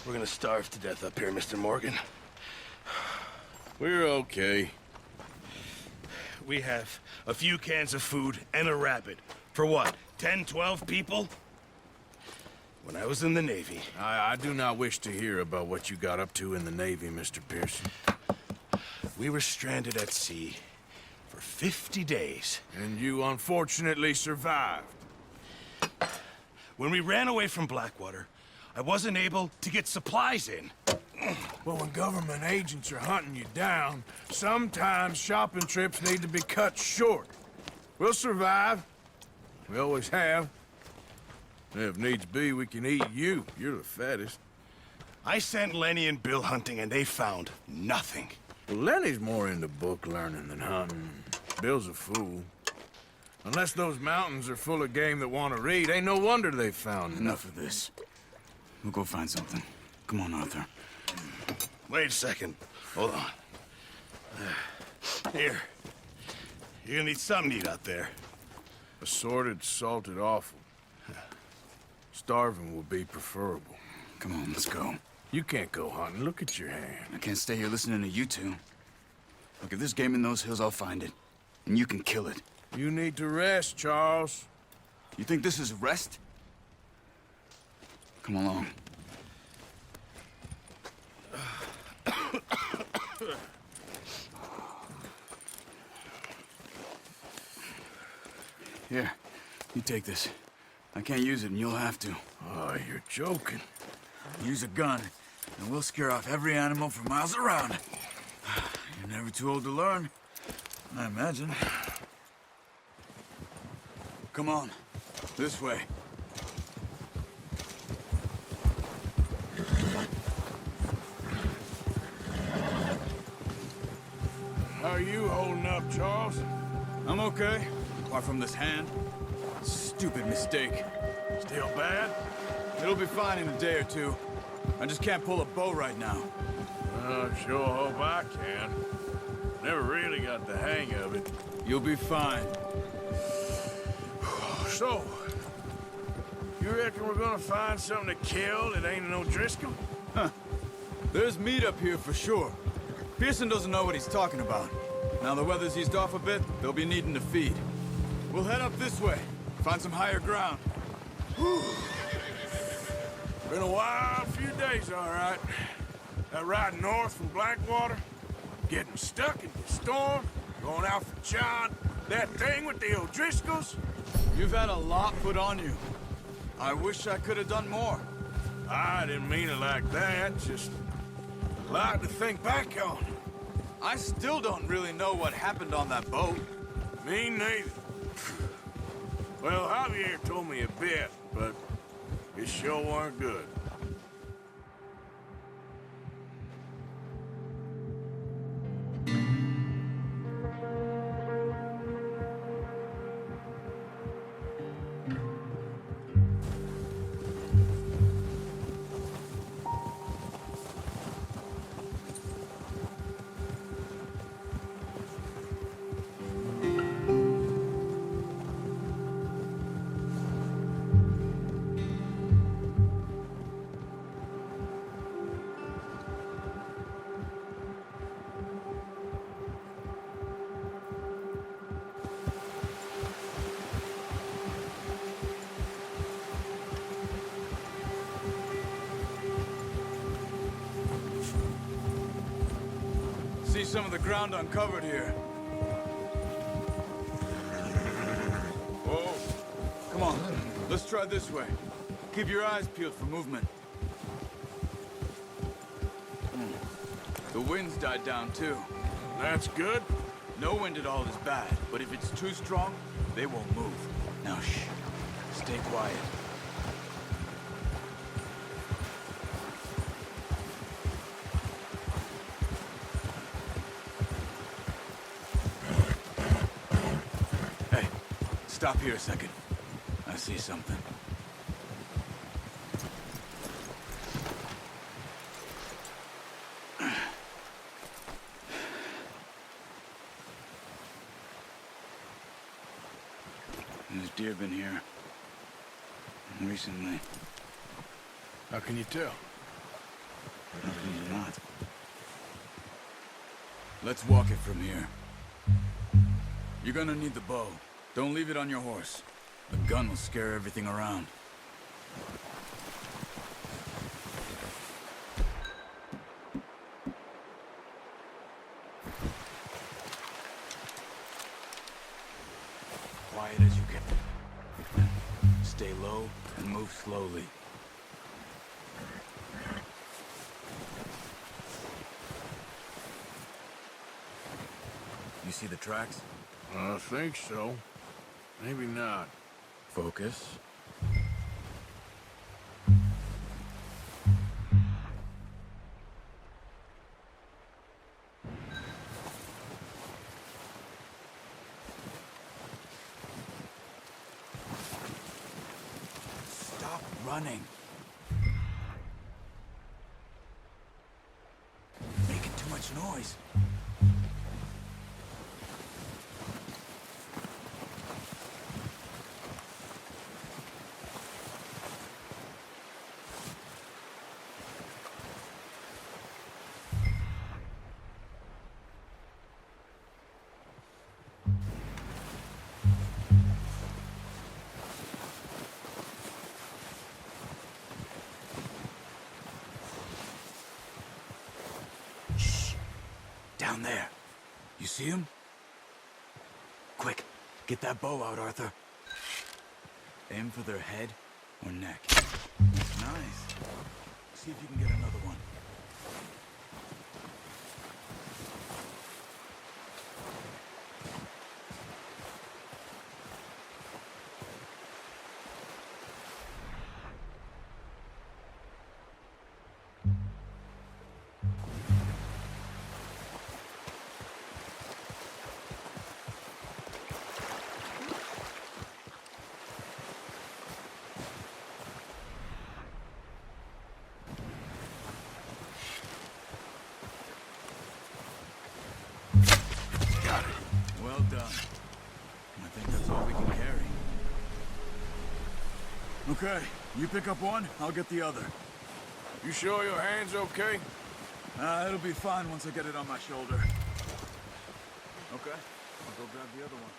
We're gonna starve to death up here, Mr. Morgan. We're okay. We have a few cans of food and a rabbit. For what, 10, 12 people? When I was in the Navy... I do not wish to hear about what you got up to in the Navy, Mr. Pearson. We were stranded at sea for 50 days. And you unfortunately survived. When we ran away from Blackwater, I wasn't able to get supplies in. But when government agents are hunting you down, sometimes shopping trips need to be cut short. We'll survive. We always have. If needs be, we can eat you. You're the fattest. I sent Lenny and Bill hunting, and they found nothing. Well, Lenny's more into book learning than hunting. Bill's a fool. Unless those mountains are full of game that want to read, ain't no wonder they found Enough of this. We'll go find something. Come on, Arthur. Wait a second. Hold on. Here. You're gonna need something to eat out there. Assorted, salted offal. Starving will be preferable. Come on, let's go. You can't go hunting. Look at your hand. I can't stay here listening to you two. Look, if there's game in those hills, I'll find it. And you can kill it. You need to rest, Charles. You think this is rest? Come along. Here, you take this. I can't use it, and you'll have to. Oh, you're joking. Use a gun, and we'll scare off every animal for miles around. You're never too old to learn, I imagine. Come on, this way. How are you holding up, Charles? I'm okay, apart from this hand. Stupid mistake. Still bad? It'll be fine in a day or two. I just can't pull a bow right now. I sure hope I can. Never really got the hang of it. You'll be fine. So, you reckon we're gonna find something to kill that ain't no Driscoll? Huh. There's meat up here for sure. Pearson doesn't know what he's talking about. Now the weather's eased off a bit, they'll be needing to feed. We'll head up this way, find some higher ground. Been a wild few days, all right. That ride north from Blackwater, getting stuck in the storm, going out for John, that thing with the O'Driscolls. You've had a lot put on you. I wish I could have done more. I didn't mean it like that, just a lot to think back on. I still don't really know what happened on that boat. Me neither. Well, Javier told me a bit, but it sure weren't good. See some of the ground uncovered here. Whoa. Come on, let's try this way. Keep your eyes peeled for movement. The wind's died down too. That's good. No wind at all is bad, but if it's too strong, they won't move. Now shh, stay quiet. Hey, stop here a second. I see something. deer been here. Recently. How can you tell? Nothing's not. Let's walk it from here. You're gonna need the bow. Don't leave it on your horse. The gun will scare everything around. Quiet as you can. Stay low and move slowly. You see the tracks? I think so. Maybe not. Focus. Stop running. Making too much noise. Down there. You see him? Quick, get that bow out, Arthur. Aim for their head or neck. Nice. See if you can get another one. Well done. I think that's all we can carry. Okay, you pick up one, I'll get the other. You sure your hand's okay? It'll be fine once I get it on my shoulder. Okay, I'll go grab the other one.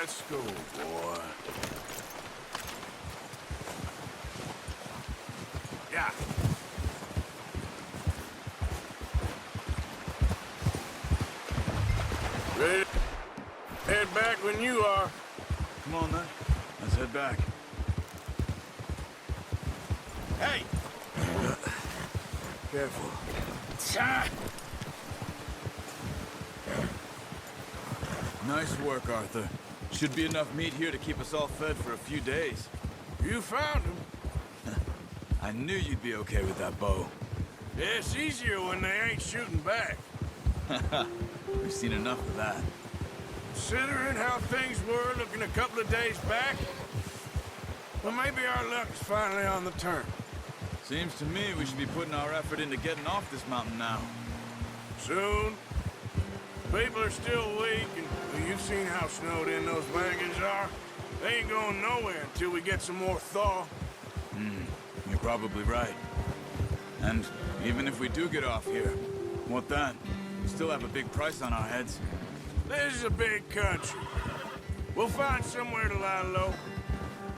Let's go, boy. Yeah. Ready? Head back when you are. Come on, then. Let's head back. Hey! Careful. Nice work, Arthur. Should be enough meat here to keep us all fed for a few days. You found him. I knew you'd be okay with that bow. Yeah, it's easier when they ain't shooting back. We've seen enough of that. Considering how things were looking a couple of days back, well, maybe our luck's finally on the turn. Seems to me we should be putting our effort into getting off this mountain now. Soon. People are still weak, and well, you've seen how snowed in those wagons are. They ain't going nowhere until we get some more thaw. You're probably right. And even if we do get off here, what then? We still have a big price on our heads. This is a big country. We'll find somewhere to lie low.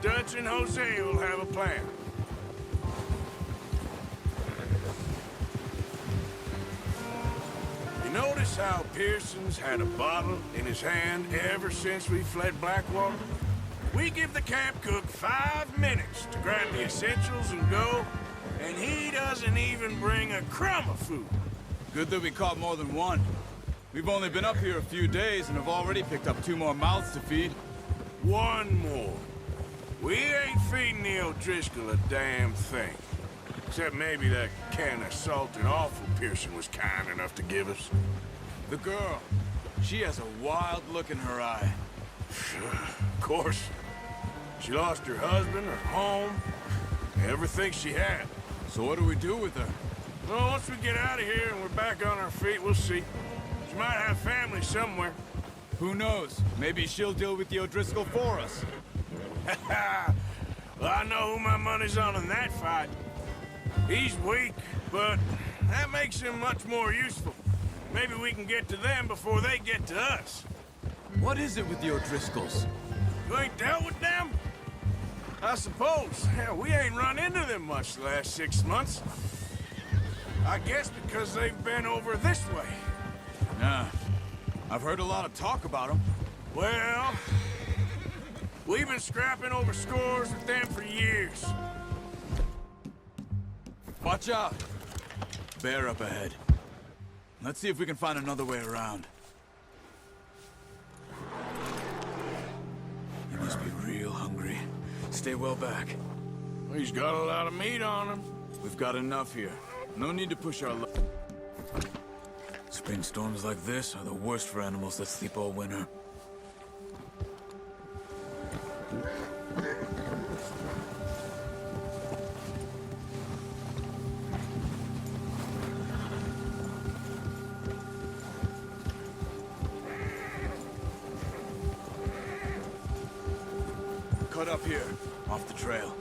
Dutch and Jose will have a plan. You notice how Pearson's had a bottle in his hand ever since we fled Blackwater? We give the camp cook 5 minutes to grab the essentials and go, and he doesn't even bring a crumb of food. Good that we caught more than one. We've only been up here a few days and have already picked up 2 more mouths to feed. 1 more. We ain't feeding the O'Driscoll a damn thing. Except maybe that can of salted offal Pearson was kind enough to give us. The girl. She has a wild look in her eye. Of course. She lost her husband, her home, everything she had. So what do we do with her? Well, once we get out of here and we're back on our feet, we'll see. She might have family somewhere. Who knows? Maybe she'll deal with the O'Driscoll for us. Well, I know who my money's on in that fight. He's weak, but that makes him much more useful. Maybe we can get to them before they get to us. What is it with the O'Driscolls? You ain't dealt with them? I suppose. Hell, we ain't run into them much the last 6 months. I guess because they've been over this way. Nah. I've heard a lot of talk about them. Well, we've been scrapping over scores with them for years. Watch out! Bear up ahead. Let's see if we can find another way around. You must be real hungry. Stay well back. He's got a lot of meat on him. We've got enough here. No need to push our luck. Spring storms like this are the worst for animals that sleep all winter. Cut up here, off the trail.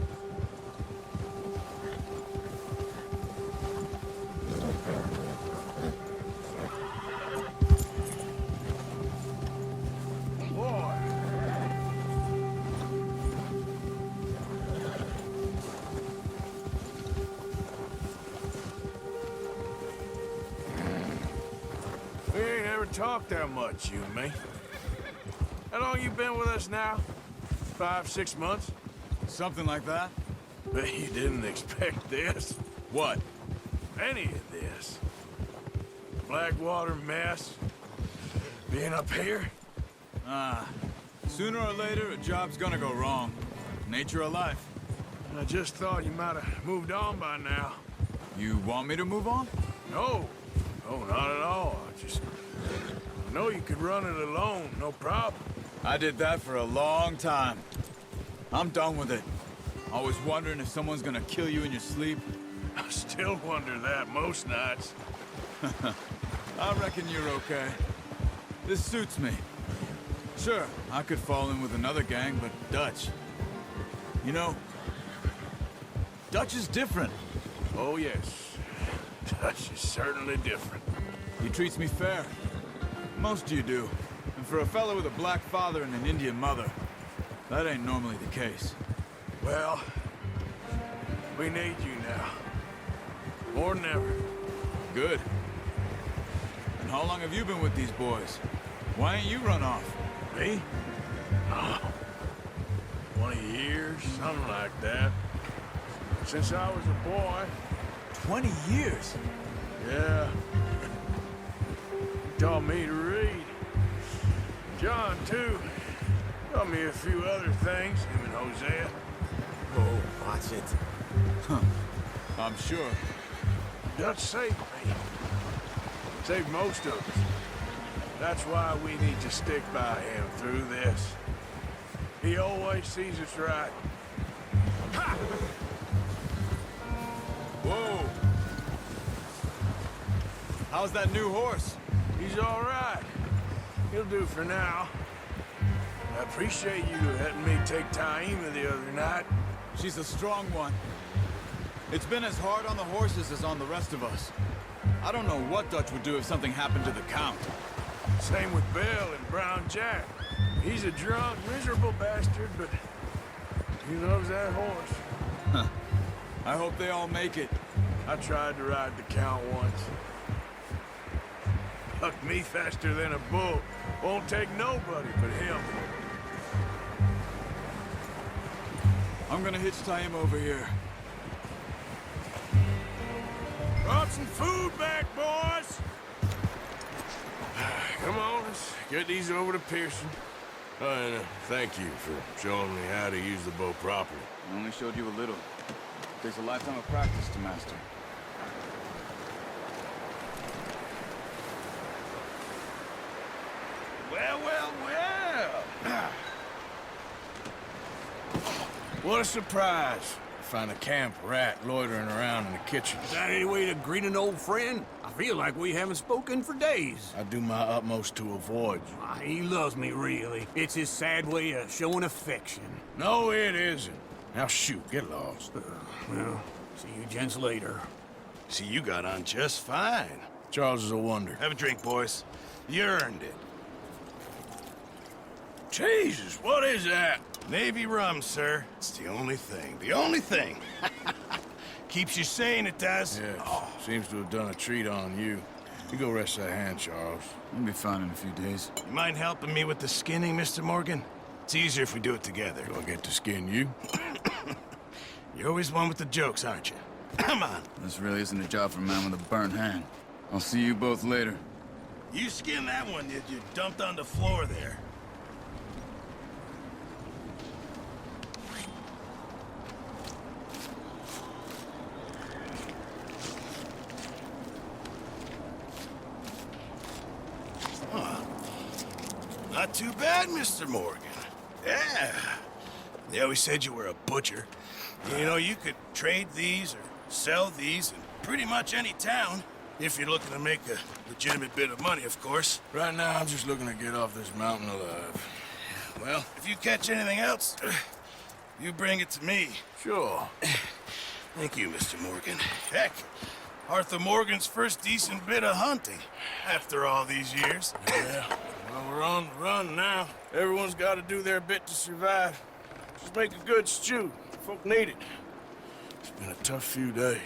Boy. We ain't ever talked that much, you and me. How long you been with us now? 5, 6 months? Something like that? Bet you didn't expect this. What? Any of this. Blackwater mess. Being up here. Sooner or later, a job's gonna go wrong. Nature of life. I just thought you might have moved on by now. You want me to move on? No. No, not at all. I know you could run it alone, no problem. I did that for a long time. I'm done with it. Always wondering if someone's gonna kill you in your sleep. I still wonder that most nights. I reckon you're okay. This suits me. Sure, I could fall in with another gang, but Dutch... You know, Dutch is different. Oh, yes. Dutch is certainly different. He treats me fair. Most of you do. And for a fellow with a black father and an Indian mother, that ain't normally the case. Well, we need you now. More than ever. Good. And how long have you been with these boys? Why ain't you run off? Me? Oh, 20 years, something like that. Since I was a boy. 20 years? Yeah. He taught me to read. John, too. Taught me a few other things, him and Hosea. Oh, watch it. Huh. I'm sure. Dutch saved me. Saved most of us. That's why we need to stick by him through this. He always sees us right. Ha! Whoa! How's that new horse? He's all right. He'll do for now. I appreciate you letting me take Taima the other night. She's a strong one. It's been as hard on the horses as on the rest of us. I don't know what Dutch would do if something happened to the Count. Same with Bill and Brown Jack. He's a drunk, miserable bastard, but he loves that horse. I hope they all make it. I tried to ride the Count once. Hucked me faster than a bull. Won't take nobody but him. I'm gonna hitch tie him over here. Brought some food back, boys! Come on, let's get these over to Pearson. And thank you for showing me how to use the bow properly. I only showed you a little. Takes a lifetime of practice to master. Well, well, well. What a surprise. Find a camp rat loitering around in the kitchen. Is that any way to greet an old friend? I feel like we haven't spoken for days. I do my utmost to avoid you. He loves me, really. It's his sad way of showing affection. No, it isn't. Now shoot, get lost. Well, see you gents later. See, you got on just fine. Charles is a wonder. Have a drink, boys. You earned it. Jesus, what is that? Navy rum, sir. It's the only thing. The only thing. Keeps you sane, it does. Yeah, seems to have done a treat on you. You go rest that hand, Charles. I'll be fine in a few days. You mind helping me with the skinning, Mr. Morgan? It's easier if we do it together. Do I get to skin you? You're always one with the jokes, aren't you? Come on. This really isn't a job for a man with a burnt hand. I'll see you both later. You skinned that one that you dumped on the floor there. Not too bad, Mr. Morgan. Yeah. They always said you were a butcher. You know, you could trade these or sell these in pretty much any town, if you're looking to make a legitimate bit of money, of course. Right now, I'm just looking to get off this mountain alive. Well, if you catch anything else, you bring it to me. Sure. Thank you, Mr. Morgan. Heck, Arthur Morgan's first decent bit of hunting after all these years. Yeah. Well, we're on the run now. Everyone's got to do their bit to survive. Just make a good stew. Folk need it. It's been a tough few days.